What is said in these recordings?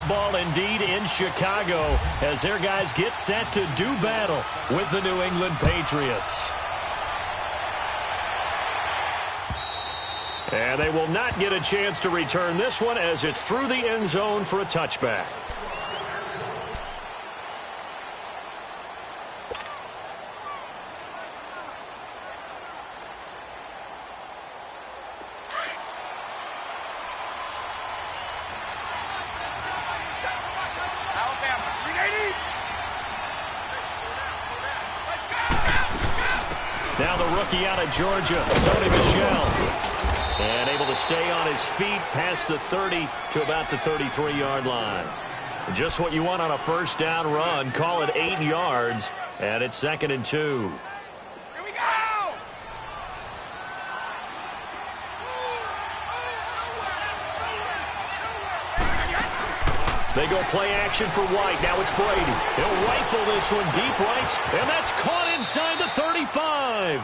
football indeed in Chicago as their guys get set to do battle with the New England Patriots. And they will not get a chance to return this one as it's through the end zone for a touchback. Now the rookie out of Georgia, Sony Michel. And able to stay on his feet past the 30 to about the 33-yard line. Just what you want on a first down run. Call it 8 yards, and it's 2nd and 2. Here we go! They go play action for White. Now it's Brady. He'll rifle this one deep right, and that's caught inside the 35.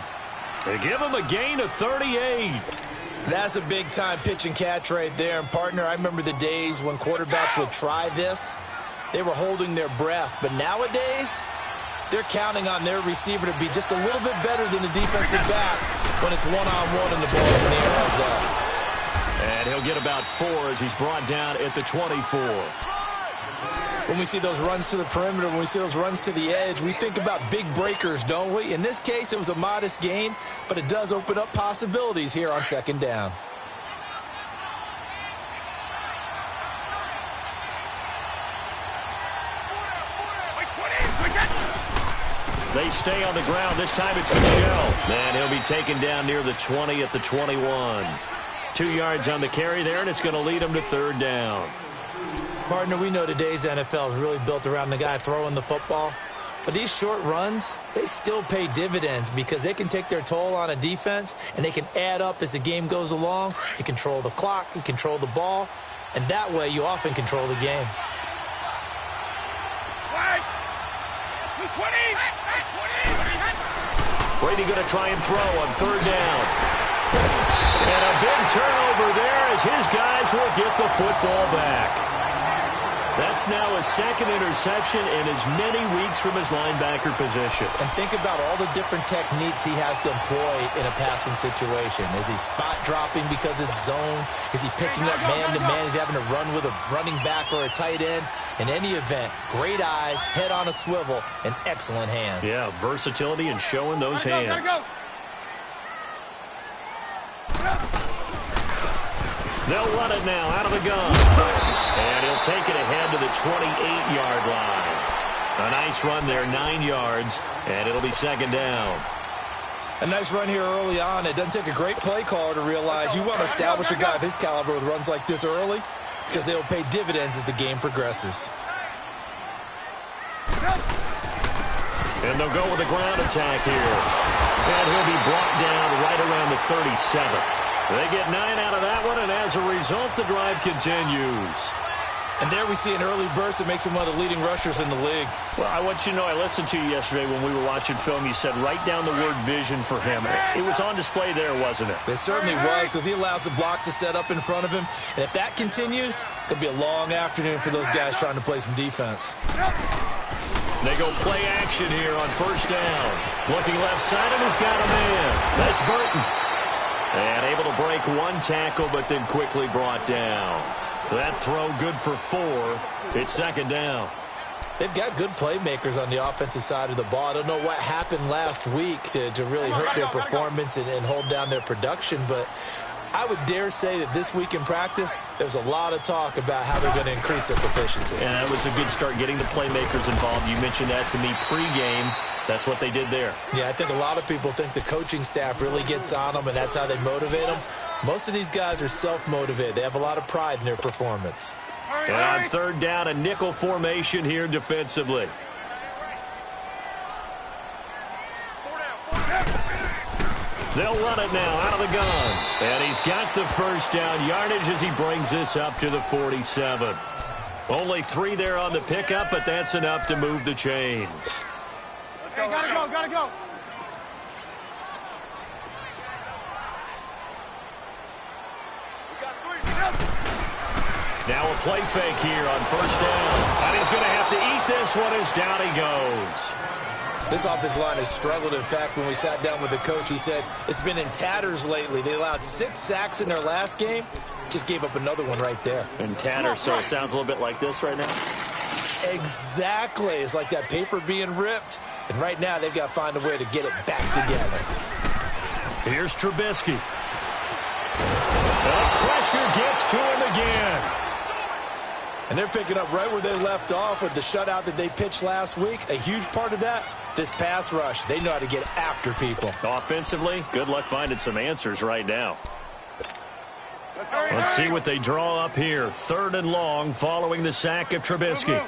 They give him a gain of 38. That's a big-time pitch and catch right there. And, partner, I remember the days when quarterbacks would try this. They were holding their breath. But nowadays, they're counting on their receiver to be just a little bit better than the defensive back when it's one-on-one and the ball's in the air like that. And he'll get about 4 as he's brought down at the 24. When we see those runs to the perimeter, when we see those runs to the edge, we think about big breakers, don't we? In this case, it was a modest gain, but it does open up possibilities here on 2nd down. They stay on the ground. This time it's Michel. And he'll be taken down near the 20 at the 21. 2 yards on the carry there, and it's going to lead him to 3rd down. Partner, we know today's NFL is really built around the guy throwing the football. But these short runs, they still pay dividends because they can take their toll on a defense, and they can add up as the game goes along. You control the clock, you control the ball, and that way you often control the game. Brady going to try and throw on 3rd down. And a big turnover there as his guys will get the football back. That's now a 2nd interception in as many weeks from his linebacker position. And think about all the different techniques he has to employ in a passing situation. Is he spot dropping because it's zone? Is he picking up man-to-man? Is he having to run with a running back or a tight end? In any event, great eyes, head on a swivel, and excellent hands. Yeah, versatility and showing those hands. They'll run it now out of the gun. And he'll take it ahead to the 28-yard line. A nice run there, 9 yards, and it'll be 2nd down. A nice run here early on. It doesn't take a great play caller to realize you want to establish a guy of his caliber with runs like this early because they'll pay dividends as the game progresses. And they'll go with a ground attack here. And he'll be brought down right around the 37. They get 9 out of that one, and as a result, the drive continues. And there we see an early burst that makes him one of the leading rushers in the league. Well, I want you to know, I listened to you yesterday when we were watching film. You said write down the word vision for him. It was on display there, wasn't it? It certainly was, because he allows the blocks to set up in front of him. And if that continues, it could be a long afternoon for those guys trying to play some defense. They go play action here on 1st down. Looking left side, and he's got a man. That's Burton. And able to break 1 tackle, but then quickly brought down. That throw good for 4. It's 2nd down. They've got good playmakers on the offensive side of the ball. I don't know what happened last week to really hurt their performance and hold down their production, but I would dare say that this week in practice, there's a lot of talk about how they're going to increase their proficiency. And that was a good start, getting the playmakers involved. You mentioned that to me pregame. That's what they did there. Yeah, I think a lot of people think the coaching staff really gets on them, and that's how they motivate them. Most of these guys are self-motivated. They have a lot of pride in their performance. And on 3rd down, a nickel formation here defensively. They'll run it now out of the gun. And he's got the 1st down yardage as he brings this up to the 47. Only 3 there on the pickup, but that's enough to move the chains. Hey, gotta go. Now a play fake here on first down. And he's going to have to eat this one as down he goes. This offensive line has struggled. In fact, when we sat down with the coach, he said it's been in tatters lately. They allowed 6 sacks in their last game. Just gave up another one right there. In tatters, so it sounds a little bit like this right now? Exactly. It's like that paper being ripped. And right now, they've got to find a way to get it back together. Here's Trubisky. The pressure gets to him again. And they're picking up right where they left off with the shutout that they pitched last week. A huge part of that, this pass rush. They know how to get after people. Offensively, good luck finding some answers right now. Let's see what they draw up here. 3rd and long following the sack of Trubisky.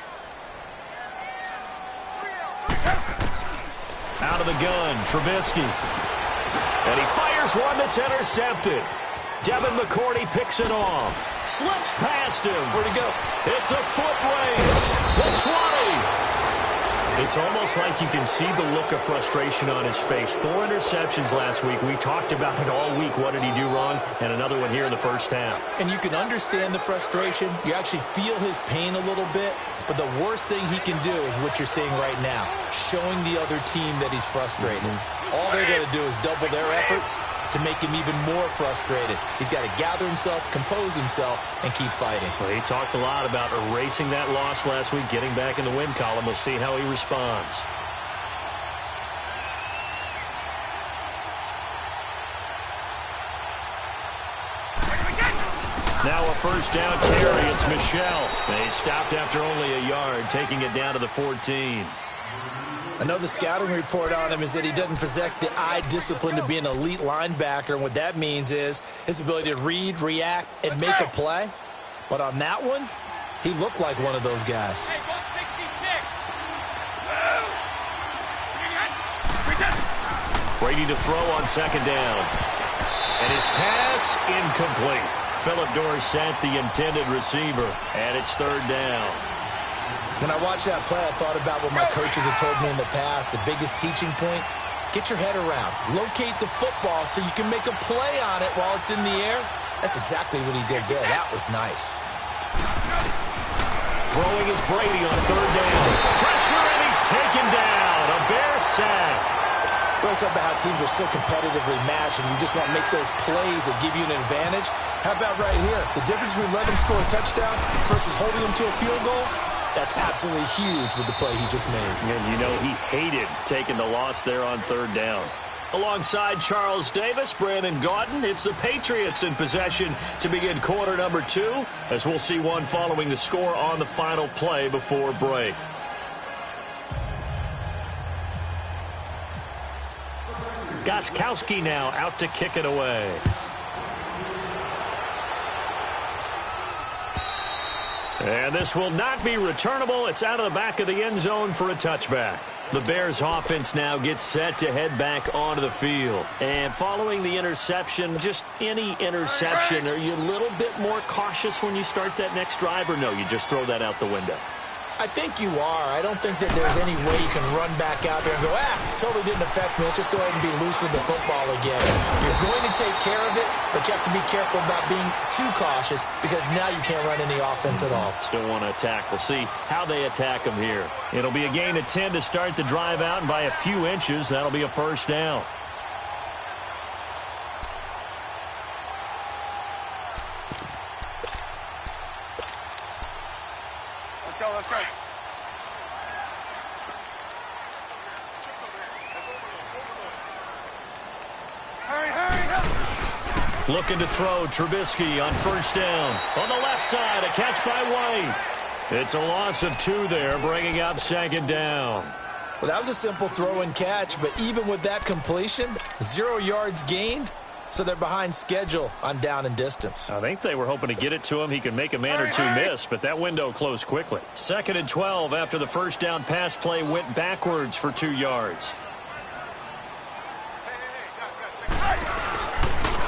Out of the gun, Trubisky. And he fires one that's intercepted. Devin McCourty picks it off. Slips past him. Where'd he go? It's a foot race. The 20. It's almost like you can see the look of frustration on his face. 4 interceptions last week. We talked about it all week. What did he do wrong? And another one here in the first half. And you can understand the frustration. You actually feel his pain a little bit. But the worst thing he can do is what you're seeing right now, showing the other team that he's frustrated. All they're going to do is double their efforts to make him even more frustrated. He's got to gather himself, compose himself, and keep fighting. Well, he talked a lot about erasing that loss last week, getting back in the win column. We'll see how he responds. Now a first down carry. It's Michel. They stopped after only a yard, taking it down to the 14. Another scouting report on him is that he doesn't possess the eye discipline to be an elite linebacker. And what that means is his ability to read, react, and make a play. But on that one, he looked like one of those guys. Brady to throw on 2nd down. And his pass incomplete. Phillip Dorsett, the intended receiver. And it's 3rd down. When I watched that play, I thought about what my coaches had told me in the past. The biggest teaching point, get your head around. Locate the football so you can make a play on it while it's in the air. That's exactly what he did there. That was nice. Throwing is Brady on 3rd down. Pressure, and he's taken down. A Bear sack. We're talking about how teams are so competitively matched, and you just want to make those plays that give you an advantage. How about right here? The difference between letting them score a touchdown versus holding them to a field goal, that's absolutely huge with the play he just made. And you know he hated taking the loss there on 3rd down. Alongside Charles Davis, Brandon Gaudin, it's the Patriots in possession to begin quarter number 2, as we'll see one following the score on the final play before break. Gostkowski now out to kick it away. And this will not be returnable. It's out of the back of the end zone for a touchback. The Bears offense now gets set to head back onto the field. And following the interception, just any interception, are you a little bit more cautious when you start that next drive, or no, you just throw that out the window? I think you are. I don't think that there's any way you can run back out there and go, totally didn't affect me. Let's just go ahead and be loose with the football again. You're going to take care of it, but you have to be careful about being too cautious because now you can't run any offense at all. Still want to attack. We'll see how they attack them here. It'll be a gain of 10 to start the drive out, and by a few inches, that'll be a first down. Let's go. Hurry. Looking to throw, Trubisky on 1st down. On the left side, a catch by White. It's a loss of 2 there, bringing up 2nd down. Well, that was a simple throw and catch, but even with that completion, 0 yards gained, so they're behind schedule on down and distance. I think they were hoping to get it to him. He could make a man or two miss, but that window closed quickly. 2nd and 12 after the first down pass play went backwards for 2 yards.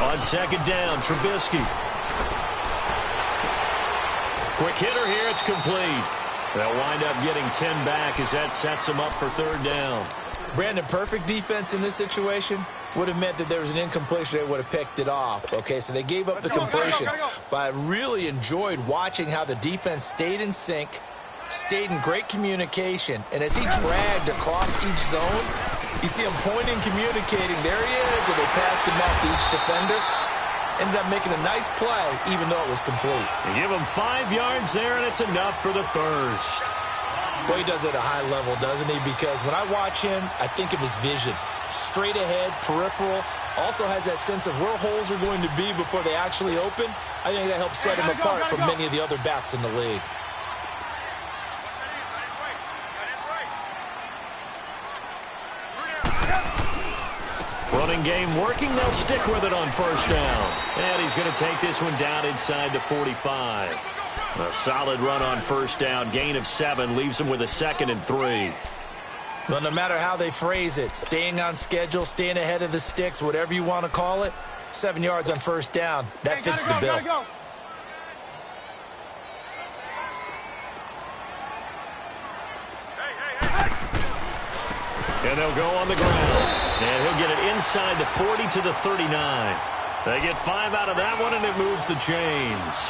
On 2nd down, Trubisky. Quick hitter here, it's complete. They'll wind up getting 10 back as that sets them up for 3rd down. Brandon, perfect defense in this situation would have meant that there was an incompletion. They would have picked it off. Okay, so they gave up the completion. But I really enjoyed watching how the defense stayed in sync, stayed in great communication, and as he dragged across each zone, you see him pointing, communicating. There he is, and they passed him off to each defender. Ended up making a nice play, even though it was complete. They give him 5 yards there, and it's enough for the first. Boy, he does it at a high level, doesn't he? Because when I watch him, I think of his vision. Straight ahead, peripheral. Also has that sense of where holes are going to be before they actually open. I think that helps set him apart from many of the other backs in the league. Running game working. They'll stick with it on first down. And he's going to take this one down inside the 45. A solid run on first down. Gain of 7 leaves him with a 2nd and 3. Well, no matter how they phrase it, staying on schedule, staying ahead of the sticks, whatever you want to call it, 7 yards on first down, that fits the bill. And they'll go on the ground. And he'll get it inside the 40 to the 39. They get 5 out of that one, and it moves the chains.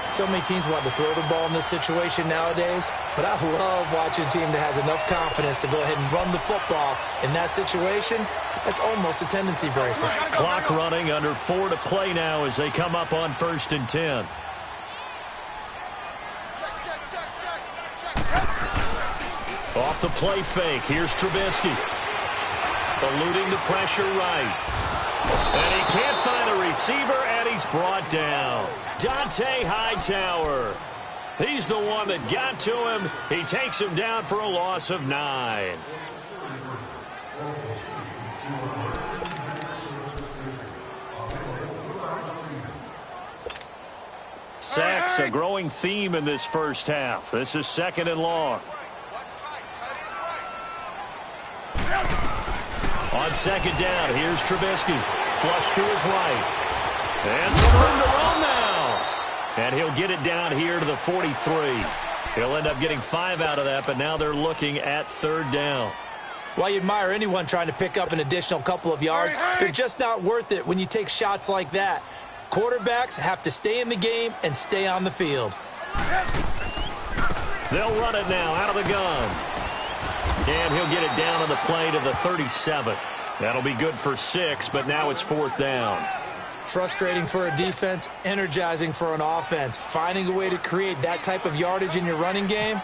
So many teams want to throw the ball in this situation nowadays, but I love watching a team that has enough confidence to go ahead and run the football. In that situation, that's almost a tendency breaker. Clock running, under 4 to play now as they come up on 1st and 10. Off the play fake, here's Trubisky. Eluding the pressure right. And he can't find a receiver, and he's brought down. Dante Hightower. He's the one that got to him. He takes him down for a loss of 9. Sacks, a growing theme in this first half. This is 2nd and long. On 2nd down, here's Trubisky. Flush to his right. And some room to run now. And he'll get it down here to the 43. He'll end up getting 5 out of that, but now they're looking at 3rd down. While you admire anyone trying to pick up an additional couple of yards, they're just not worth it when you take shots like that. Quarterbacks have to stay in the game and stay on the field. They'll run it now out of the gun. And he'll get it down on the play to the 37. That'll be good for 6, but now it's 4th down. Frustrating for a defense, energizing for an offense. Finding a way to create that type of yardage in your running game,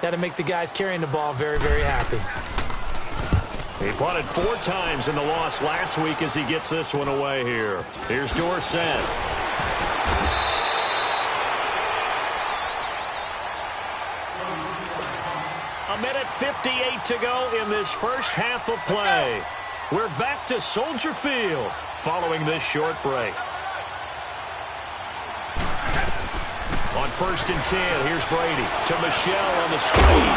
that'll make the guys carrying the ball very, very happy. He punted 4 times in the loss last week as he gets this one away here. Here's Dorsett. A minute 58 to go in this first half of play. We're back to Soldier Field following this short break. On 1st and 10, here's Brady to Michelle on the screen.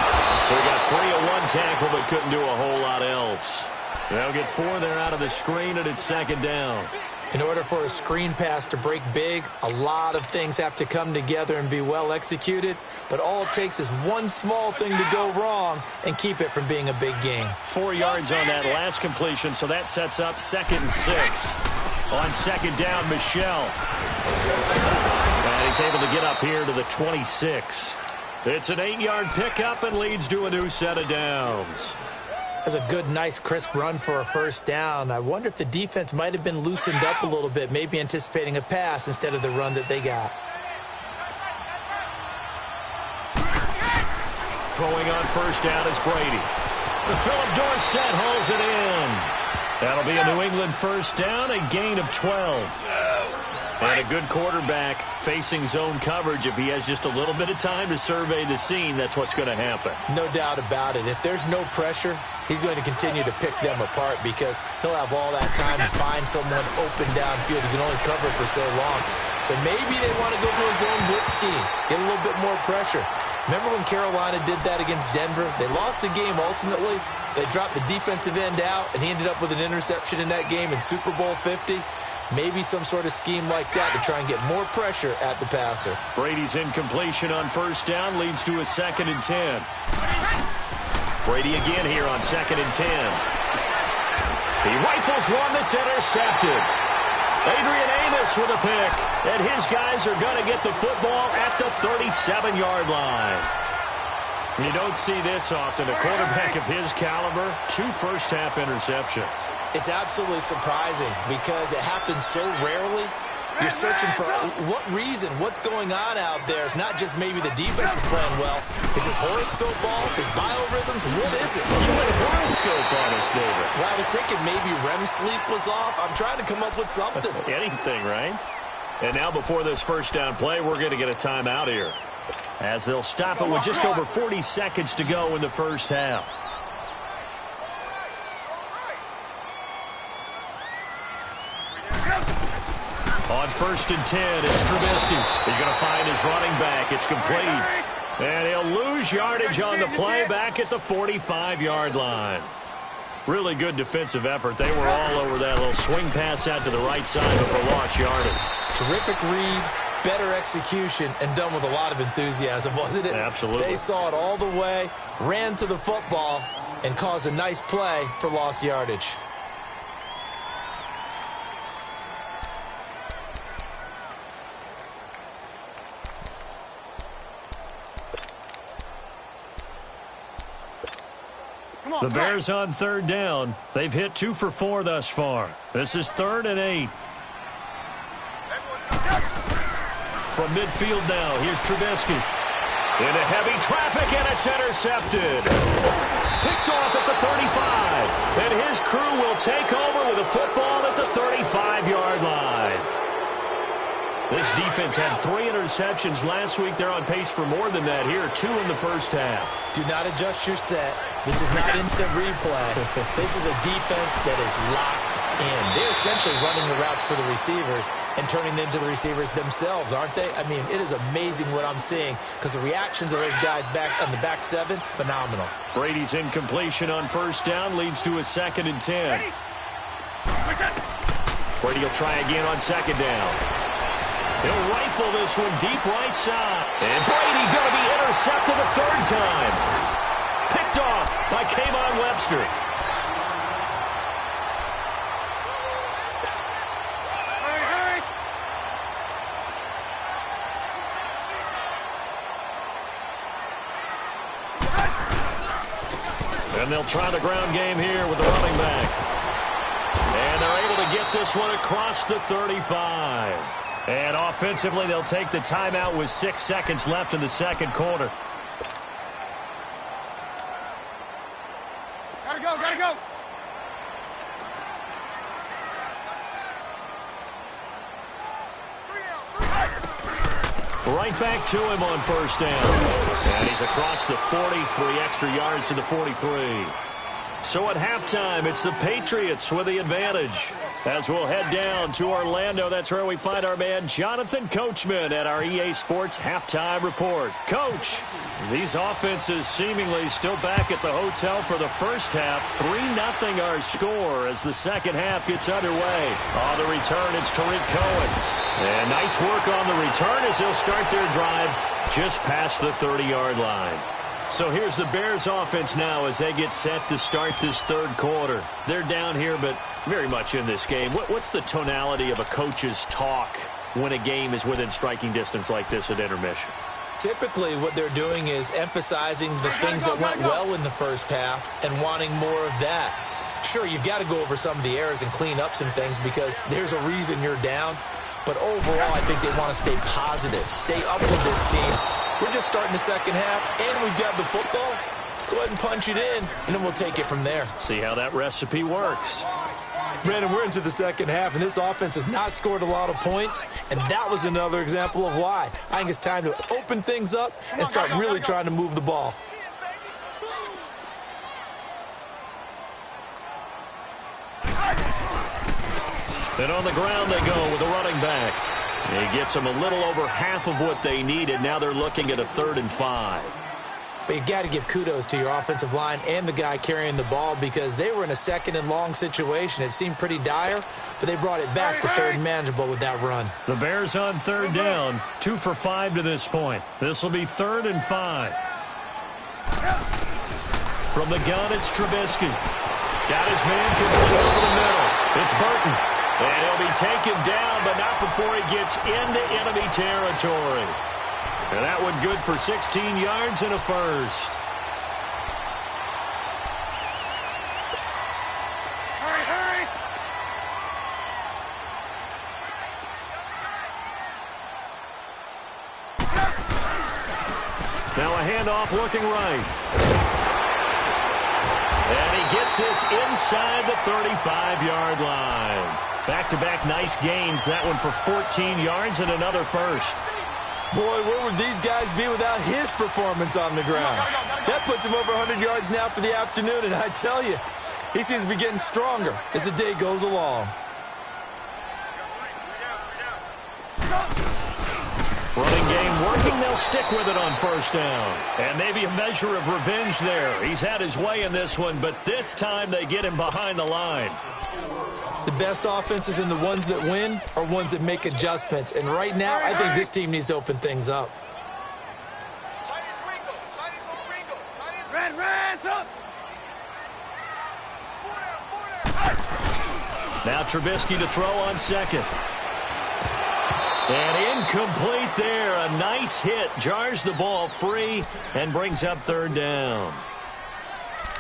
So he got 3 on 1 tackle, but couldn't do a whole lot else. They'll get 4 there out of the screen, and it's 2nd down. In order for a screen pass to break big, a lot of things have to come together and be well executed. But all it takes is one small thing to go wrong and keep it from being a big gain. 4 yards on that last completion, so that sets up 2nd and 6. On 2nd down, Michelle. And he's able to get up here to the 26. It's an 8-yard pickup and leads to a new set of downs. That's a good, nice, crisp run for a first down. I wonder if the defense might have been loosened up a little bit, maybe anticipating a pass instead of the run that they got. Throwing on first down is Brady. Philip Dorsett hauls it in. That'll be a New England first down, a gain of 12. And a good quarterback facing zone coverage. If he has just a little bit of time to survey the scene, that's what's going to happen. No doubt about it. If there's no pressure, he's going to continue to pick them apart because he'll have all that time to find someone open downfield. He can only cover for so long. So maybe they want to go to a zone blitz scheme, get a little bit more pressure. Remember when Carolina did that against Denver? They lost the game ultimately. They dropped the defensive end out, and he ended up with an interception in that game in Super Bowl 50. Maybe some sort of scheme like that to try and get more pressure at the passer. Brady's incompletion on first down leads to a 2nd and 10. Brady again here on 2nd and 10. He rifles one that's intercepted. Adrian Amos with a pick. And his guys are going to get the football at the 37-yard line. You don't see this often. A quarterback of his caliber, 2 first-half interceptions. It's absolutely surprising because it happens so rarely. You're searching for what reason, what's going on out there. It's not just maybe the defense is playing well. Is his horoscope off? His biorhythms? What is it? You went horoscope on us, David. Well, I was thinking maybe REM sleep was off. I'm trying to come up with something. Anything, right? And now before this first down play, we're going to get a timeout here, as they'll stop it with just over 40 seconds to go in the first half. On 1st and 10, it's Trubisky. He's going to find his running back. It's complete. And he'll lose yardage on the play back at the 45-yard line. Really good defensive effort. They were all over that little swing pass out to the right side before lost yardage. Terrific read, better execution, and done with a lot of enthusiasm, wasn't it? Absolutely. They saw it all the way, ran to the football, and caused a nice play for lost yardage. The Bears on 3rd down. They've hit 2 for 4 thus far. This is 3rd and 8. From midfield now, here's Trubisky. Into heavy traffic, and it's intercepted. Picked off at the 35. And his crew will take over with a football at the 35-yard line. This defense had 3 interceptions last week. They're on pace for more than that here. 2 in the first half. Do not adjust your set. This is not instant replay. This is a defense that is locked in. They're essentially running the routes for the receivers and turning into the receivers themselves, aren't they? I mean, it is amazing what I'm seeing because the reactions of those guys back on the back 7, phenomenal. Brady's incompletion on 1st down leads to a 2nd and 10. Brady will try again on 2nd down. He'll rifle this one deep right side. And Brady going to be intercepted a 3rd time. Picked off by Kayvon Webster. And they'll try the ground game here with the running back. And they're able to get this one across the 35. And offensively, they'll take the timeout with 6 seconds left in the 2nd quarter. Gotta go. Right back to him on 1st down. And he's across the 40, 3 extra yards to the 43. So at halftime, it's the Patriots with the advantage. As we'll head down to Orlando, that's where we find our man Jonathan Coachman at our EA Sports Halftime Report. Coach, these offenses seemingly still back at the hotel for the first half. 3-0 our score as the 2nd half gets underway. On the return, it's Tariq Cohen. And nice work on the return as they'll start their drive just past the 30-yard line. So here's the Bears offense now as they get set to start this 3rd quarter. They're down here, but very much in this game. What's the tonality of a coach's talk when a game is within striking distance like this at intermission? Typically, what they're doing is emphasizing the things that went well in the first half and wanting more of that. Sure, you've got to go over some of the errors and clean up some things because there's a reason you're down. But overall, I think they want to stay positive, stay up with this team. We're just starting the 2nd half, and we've got the football. Let's go ahead and punch it in, and then we'll take it from there. See how that recipe works. Brandon, we're into the 2nd half, and this offense has not scored a lot of points, and that was another example of why. I think it's time to open things up and start really trying to move the ball. And on the ground they go with the running back. He gets them a little over half of what they needed. Now they're looking at a 3rd and 5. But you got to give kudos to your offensive line and the guy carrying the ball because they were in a 2nd and long situation. It seemed pretty dire, but they brought it back to 3rd and manageable with that run. The Bears on 3rd down, 2 for 5 to this point. This will be 3rd and 5. From the gun, it's Trubisky. Got his man completely over the middle. It's Burton. And he'll be taken down, but not before he gets into enemy territory. And that one good for 16 yards and a first. Hurry, hurry! Now a handoff looking right. And he gets this inside the 35-yard line. Back-to-back nice gains. That one for 14 yards and another first. Boy, where would these guys be without his performance on the ground? That puts him over 100 yards now for the afternoon, and I tell you, he seems to be getting stronger as the day goes along. Running game working. They'll stick with it on first down. And maybe a measure of revenge there. He's had his way in this one, but this time they get him behind the line. The best offenses and the ones that win are ones that make adjustments. And right now, I think this team needs to open things up. Now Trubisky to throw on second. And incomplete there. A nice hit. Jars the ball free and brings up third down.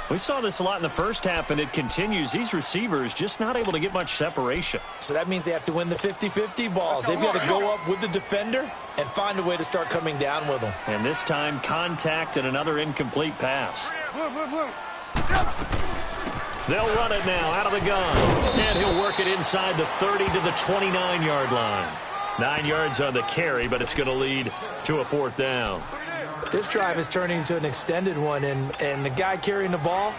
We saw this a lot in the first half, and it continues. These receivers just not able to get much separation. So that means they have to win the 50-50 balls. They've got to go up with the defender and find a way to start coming down with them. And this time, contact and another incomplete pass. They'll run it now out of the gun. And he'll work it inside the 30 to the 29-yard line. 9 yards on the carry, but it's going to lead to a fourth down. This drive is turning into an extended one, and the guy carrying the ball,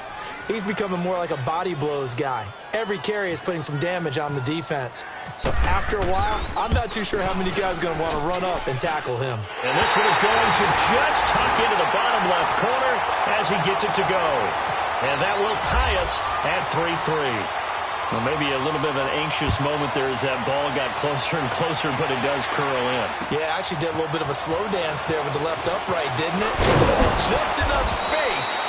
he's becoming more like a body blows guy. Every carry is putting some damage on the defense. So after a while, I'm not too sure how many guys are going to want to run up and tackle him. And this one is going to just tuck into the bottom left corner as he gets it to go. And that will tie us at 3-3. Well, maybe a little bit of an anxious moment there as that ball got closer and closer, but it does curl in. Yeah, actually did a little bit of a slow dance there with the left upright, didn't it? Just enough space,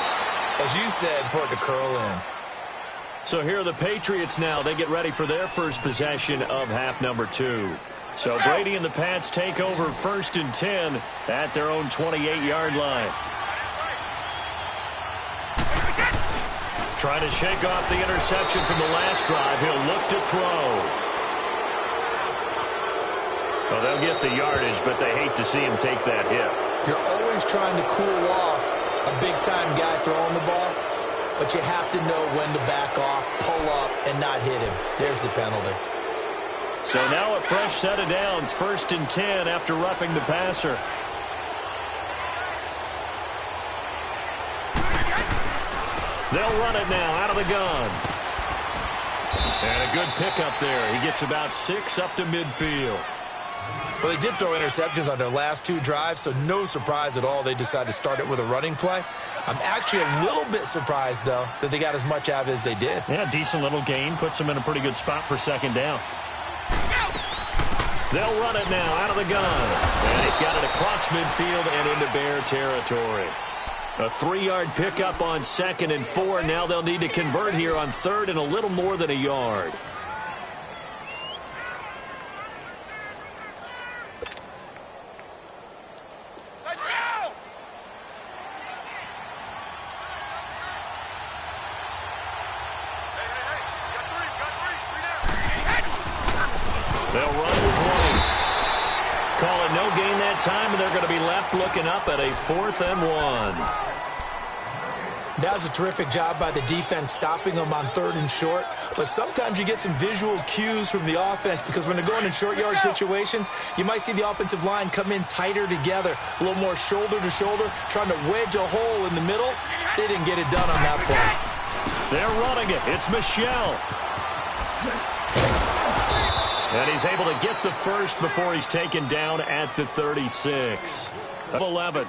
as you said, for it to curl in. So here are the Patriots now. They get ready for their first possession of half number 2. So Brady and the Pats take over 1st and 10 at their own 28-yard line. Trying to shake off the interception from the last drive. He'll look to throw. Well, they'll get the yardage, but they hate to see him take that hit. You're always trying to cool off a big-time guy throwing the ball, but you have to know when to back off, pull up, and not hit him. There's the penalty. So now a fresh set of downs. 1st and 10 after roughing the passer. They'll run it now out of the gun. And a good pickup there. He gets about 6 up to midfield. Well, they did throw interceptions on their last 2 drives, so no surprise at all they decided to start it with a running play. I'm actually a little bit surprised, though, that they got as much out of it as they did. Yeah, decent little gain. Puts them in a pretty good spot for 2nd down. They'll run it now out of the gun. And he's got it across midfield and into Bear territory. A 3-yard pickup on 2nd and 4. Now they'll need to convert here on 3rd and a little more than a yard. Let's go! They'll run with White. Call it no gain that time, and they're going to be left looking up at a 4th and 1. That was a terrific job by the defense stopping them on 3rd and short. But sometimes you get some visual cues from the offense because when they're going in short yard situations, you might see the offensive line come in tighter together, a little more shoulder to shoulder, trying to wedge a hole in the middle. They didn't get it done on that play. They're running it. It's Michel. And he's able to get the first before he's taken down at the 36. 11.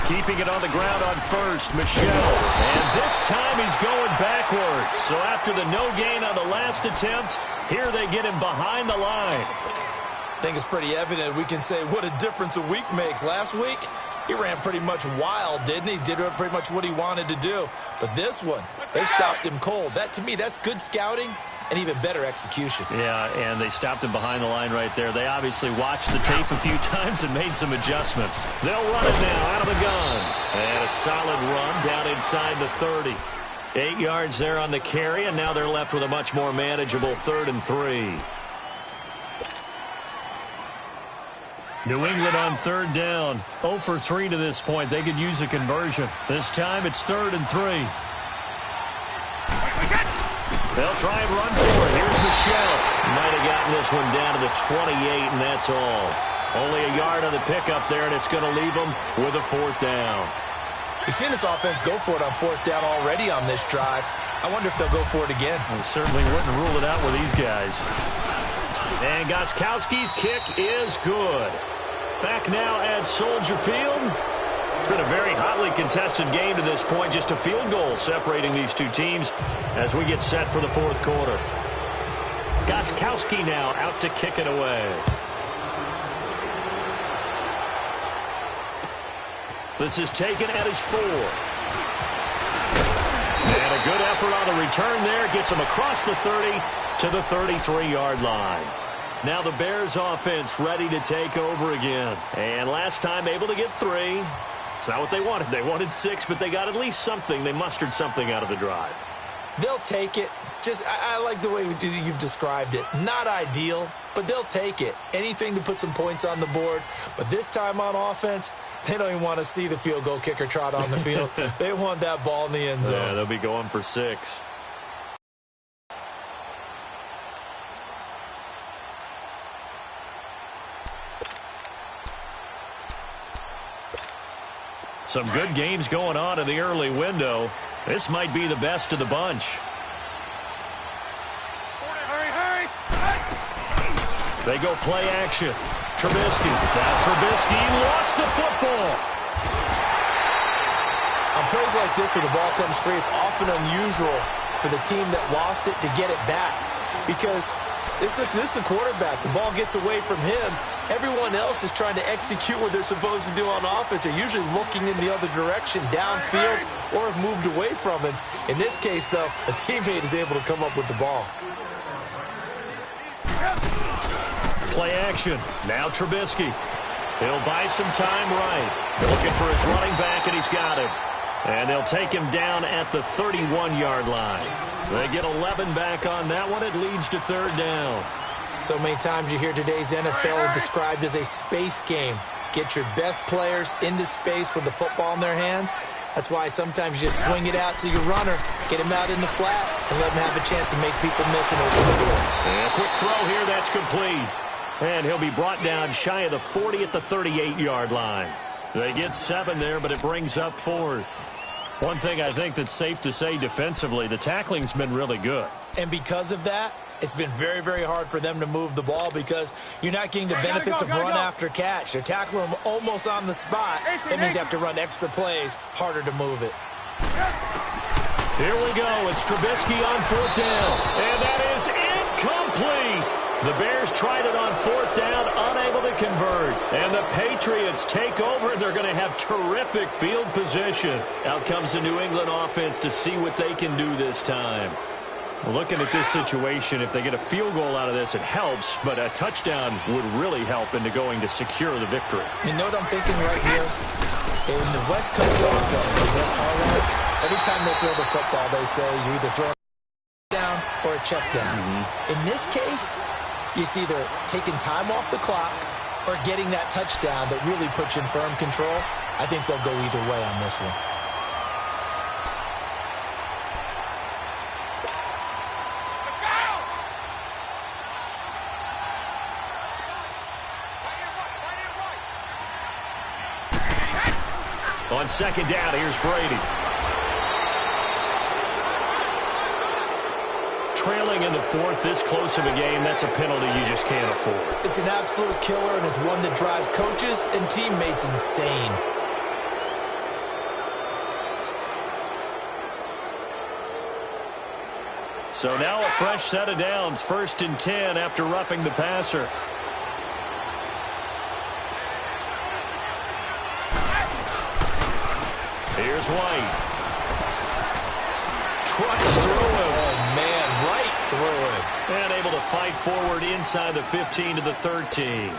Keeping it on the ground on first, Michelle. And this time he's going backwards. So after the no gain on the last attempt, here they get him behind the line. I think it's pretty evident we can say what a difference a week makes. Last week, he ran pretty much wild, didn't he? Did pretty much what he wanted to do. But this one, they stopped him cold. That, to me, that's good scouting and even better execution. Yeah, and they stopped him behind the line right there. They obviously watched the tape a few times and made some adjustments. They'll run it now out of the gun. And a solid run down inside the 30. 8 yards there on the carry, and now they're left with a much more manageable 3rd and 3. New England on 3rd down. 0 for 3 to this point. They could use a conversion. This time it's 3rd and 3. They'll try and run for it. Here's Michelle. Might have gotten this one down to the 28, and that's all. Only a yard on the pickup there, and it's going to leave them with a 4th down. We've seen this offense go for it on 4th down already on this drive. I wonder if they'll go for it again. I certainly wouldn't rule it out with these guys. And Gostkowski's kick is good. Back now at Soldier Field. It's been a very hotly contested game to this point. Just a field goal separating these two teams as we get set for the 4th quarter. Gostkowski now out to kick it away. This is taken at his 4. And a good effort on the return there. Gets him across the 30 to the 33-yard line. Now the Bears offense ready to take over again. And last time able to get 3. It's not what they wanted. They wanted 6, but they got at least something. They mustered something out of the drive. They'll take it. I like the way you've described it. Not ideal, but they'll take it. Anything to put some points on the board. But this time on offense, they don't even want to see the field goal kicker trot on the field. They want that ball in the end zone. Yeah, they'll be going for 6. Some good games going on in the early window. This might be the best of the bunch. Hurry! They go play action. Trubisky. Now Trubisky lost the football. On plays like this where the ball comes free, it's often unusual for the team that lost it to get it back. Because this is a quarterback. The ball gets away from him. Everyone else is trying to execute what they're supposed to do on offense. They're usually looking in the other direction, downfield, or have moved away from him. In this case, though, a teammate is able to come up with the ball. Play action. Now Trubisky. He'll buy some time right. Looking for his running back, and he's got him. And they'll take him down at the 31-yard line. They get 11 back on that one. It leads to 3rd down. So many times you hear today's NFL described as a space game. Get your best players into space with the football in their hands. That's why sometimes you just swing it out to your runner, get him out in the flat, and let him have a chance to make people miss an open field. And a quick throw here, that's complete. And he'll be brought down shy of the 40 at the 38-yard line. They get 7 there, but it brings up 4th. One thing I think that's safe to say defensively, the tackling's been really good. And because of that, it's been very, very hard for them to move the ball because you're not getting the benefits of run after catch. They're tackling them almost on the spot. That means you have to run extra plays, harder to move it. Here we go. It's Trubisky on 4th down. And that is incomplete. The Bears tried it on 4th down, unable to convert. And the Patriots take over, and they're going to have terrific field position. Out comes the New England offense to see what they can do this time. Looking at this situation, if they get a field goal out of this, it helps, but a touchdown would really help into going to secure the victory. You know what I'm thinking right here? In the West Coast offense, in their parlance, every time they throw the football, they say you're either throwing a down or a check down. In this case, it's either taking time off the clock or getting that touchdown that really puts you in firm control. I think they'll go either way on this one. On 2nd down, here's Brady. Trailing in the 4th, this close of a game, that's a penalty you just can't afford. It's an absolute killer, and it's one that drives coaches and teammates insane. So now a fresh set of downs, 1st and 10 after roughing the passer. Here's White. Trucks through him. Oh, man, right through him. And able to fight forward inside the 15 to the 13.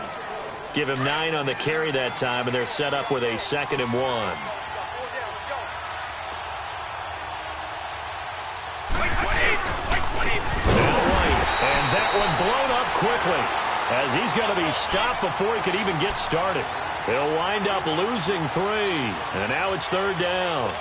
Give him 9 on the carry that time, and they're set up with a 2nd and 1. Now White, and that one blown up quickly as he's going to be stopped before he could even get started. He'll wind up losing 3, and now it's 3rd down.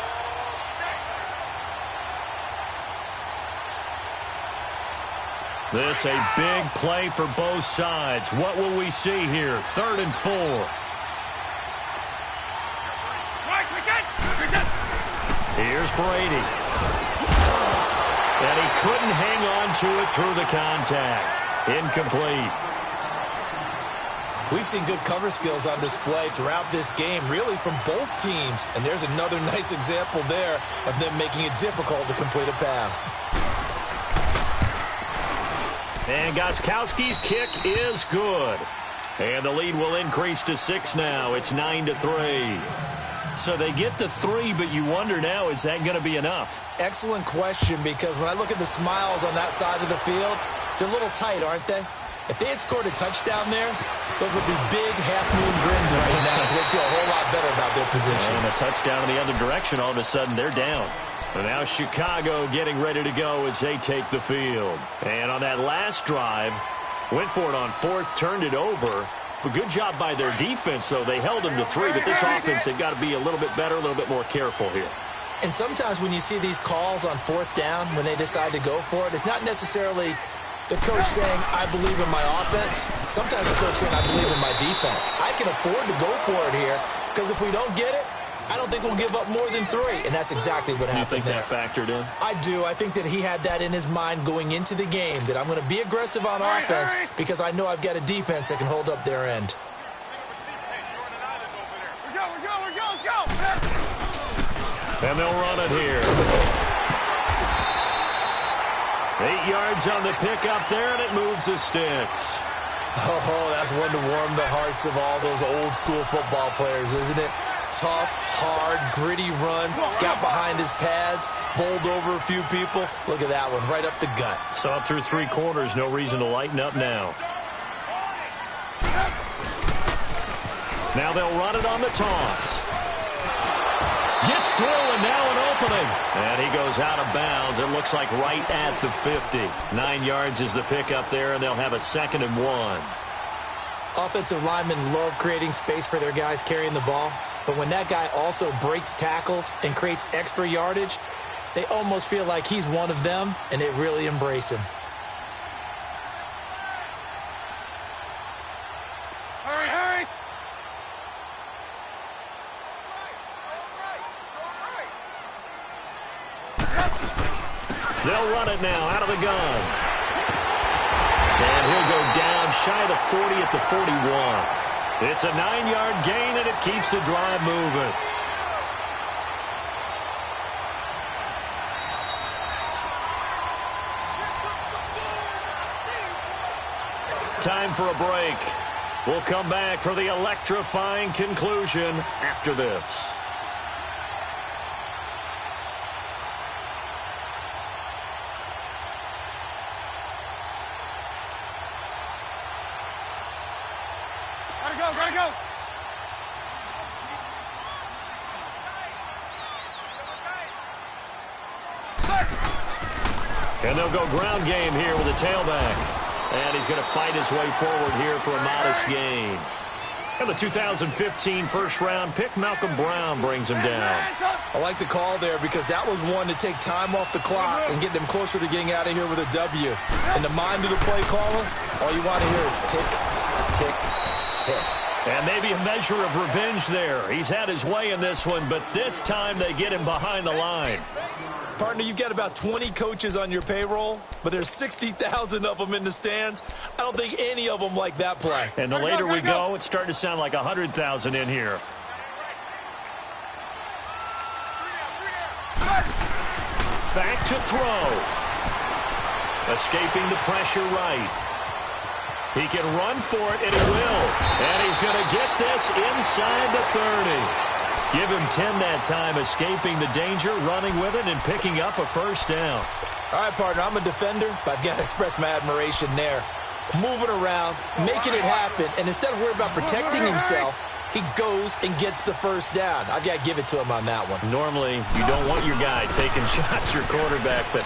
This a big play for both sides. What will we see here? 3rd and 4. Here's Brady. And he couldn't hang on to it through the contact. Incomplete. We've seen good cover skills on display throughout this game, really from both teams. And there's another nice example there of them making it difficult to complete a pass. And Gostkowski's kick is good. And the lead will increase to 6 now. It's 9-3. So they get to 3, but you wonder now, is that going to be enough? Excellent question, because when I look at the smiles on that side of the field, they're a little tight, aren't they? If they had scored a touchdown there, those would be big half-moon grins right now because they feel a whole lot better about their position. And a touchdown in the other direction, all of a sudden they're down. And now Chicago getting ready to go as they take the field. And on that last drive, went for it on 4th, turned it over. A good job by their defense, though. They held them to 3, but this offense, they've got to be a little bit better, a little bit more careful here. And sometimes when you see these calls on 4th down, when they decide to go for it, it's not necessarily the coach saying, I believe in my offense. Sometimes the coach saying, I believe in my defense. I can afford to go for it here, because if we don't get it, I don't think we'll give up more than 3, and that's exactly what happened there. You think that factored in? I do. I think that he had that in his mind going into the game, that I'm going to be aggressive on offense because I know I've got a defense that can hold up their end. And they'll run it here. 8 yards on the pickup there, and it moves the sticks. Oh, that's one to warm the hearts of all those old school football players, isn't it? Tough, hard, gritty run, got behind his pads, bowled over a few people. Look at that one, right up the gut. Saw it through 3 quarters, no reason to lighten up now. Now they'll run it on the toss. Gets through, and now an opening. And he goes out of bounds. It looks like right at the 50. 9 yards is the pickup there, and they'll have a 2nd and 1. Offensive linemen love creating space for their guys carrying the ball. But when that guy also breaks tackles and creates extra yardage, they almost feel like he's one of them, and they really embrace him. Hurry, hurry! They'll run it now out of the gun. And he'll go down shy of the 40 at the 41. It's a 9-yard gain, and it keeps the drive moving. Time for a break. We'll come back for the electrifying conclusion after this. Gotta go! And they'll go ground game here with a tailback. And he's going to fight his way forward here for a modest gain. And the 2015 first-round pick, Malcolm Brown, brings him down. I like the call there because that was one to take time off the clock and get them closer to getting out of here with a W. In the mind of the play caller, all you want to hear is tick, tick, tick. And maybe a measure of revenge there. He's had his way in this one, but this time they get him behind the line. Partner, you've got about 20 coaches on your payroll, but there's 60,000 of them in the stands. I don't think any of them like that play. And the later we go, it's starting to sound like 100,000 in here. Back to throw. Escaping the pressure right. He can run for it, and he will. And he's going to get this inside the 30. Give him 10 that time, escaping the danger, running with it, and picking up a first down. All right, partner, I'm a defender, but I've got to express my admiration there. Moving around, making it happen, and instead of worrying about protecting himself, he goes and gets the first down. I've got to give it to him on that one. Normally, you don't want your guy taking shots, your quarterback, but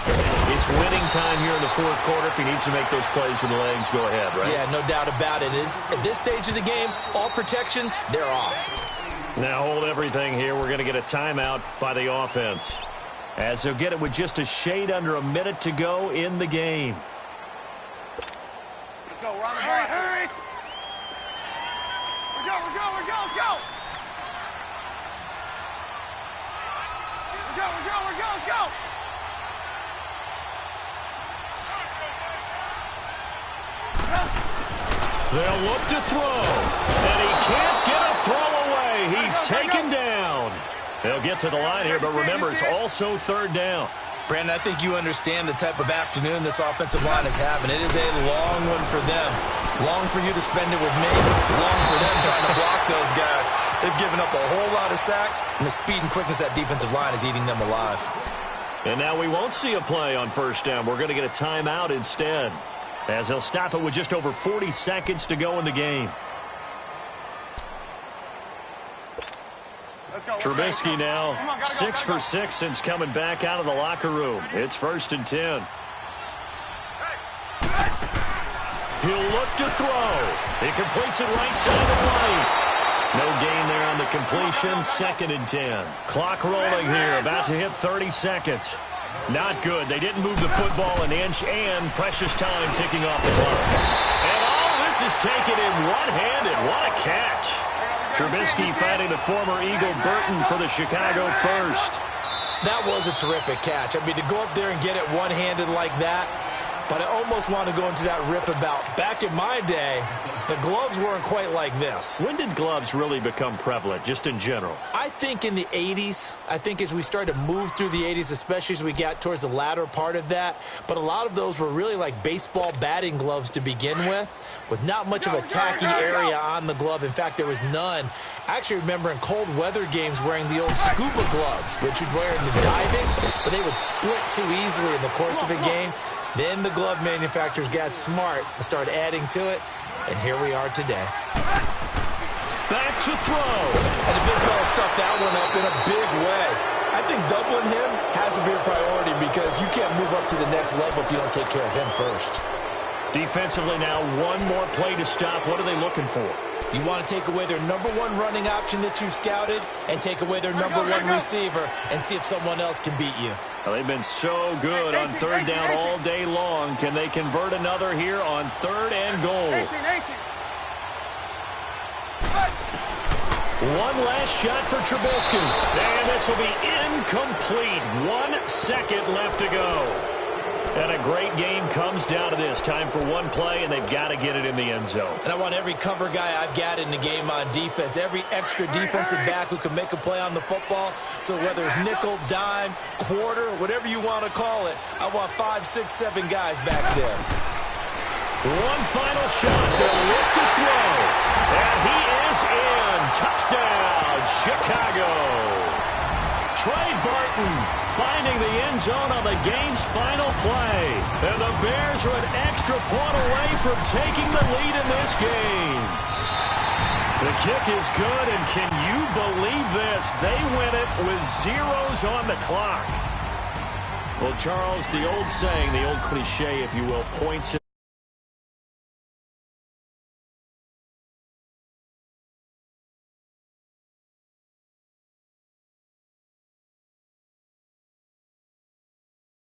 it's winning time here in the fourth quarter. If he needs to make those plays with the legs, go ahead, right? Yeah, no doubt about it. At this stage of the game, all protections, they're off. Now hold everything here. We're going to get a timeout by the offense, as they'll get it with just a shade under a minute to go in the game. Let's go. We're on the ball. Hurry. We're go. Let's go. They'll look to throw, and he can't get a throw away. He's taken down. They'll get to the line here, but remember, it's also third down. Brandon, I think you understand the type of afternoon this offensive line is having. It is a long one for them. Long for you to spend it with me. Long for them trying to block those guys. They've given up a whole lot of sacks, and the speed and quickness of that defensive line is eating them alive. And now we won't see a play on first down. We're going to get a timeout instead, as they'll stop it with just over 40 seconds to go in the game. Trubisky now 6 for 6 since coming back out of the locker room. It's 1st and 10. He'll look to throw. He completes it right side of right. No gain there on the completion. 2nd and 10. Clock rolling here. About to hit 30 seconds. Not good. They didn't move the football an inch, and precious time ticking off the clock. And all this is taken in one-handed. What a catch. Trubisky finding the former Eagle Burton for the Chicago first. That was a terrific catch. I mean, to go up there and get it one-handed like that, but I almost want to go into that riff about back in my day, the gloves weren't quite like this. When did gloves really become prevalent, just in general? I think in the 80s. I think as we started to move through the 80s, especially as we got towards the latter part of that. But a lot of those were really like baseball batting gloves to begin with not much of a tacky area on the glove. In fact, there was none. I actually remember in cold weather games wearing the old scuba gloves, which you'd wear in the diving, but they would split too easily in the course of a game. Then the glove manufacturers got smart and started adding to it, and here we are today. Back to throw. And the big fella stuffed that one up in a big way. I think doubling him has to be a priority because you can't move up to the next level if you don't take care of him first. Defensively now, one more play to stop. What are they looking for? You want to take away their #1 running option that you've scouted and take away their #1 receiver and see if someone else can beat you. Well, they've been so good on third down all day long. Can they convert another here on 3rd and goal? 18. One last shot for Trubisky. And this will be incomplete. 1 second left to go. And a great game comes down to this. Time for one play, and they've got to get it in the end zone. And I want every cover guy I've got in the game on defense, every extra defensive back who can make a play on the football. So whether it's nickel, dime, quarter, whatever you want to call it, I want 5, 6, 7 guys back there. One final shot. They'll look to throw. And he is in. Touchdown, Chicago. Trey Burton finding the end zone on the game's final play. And the Bears are an extra point away from taking the lead in this game. The kick is good, and can you believe this? They win it with zeros on the clock. Well, Charles, the old saying, the old cliche, if you will, points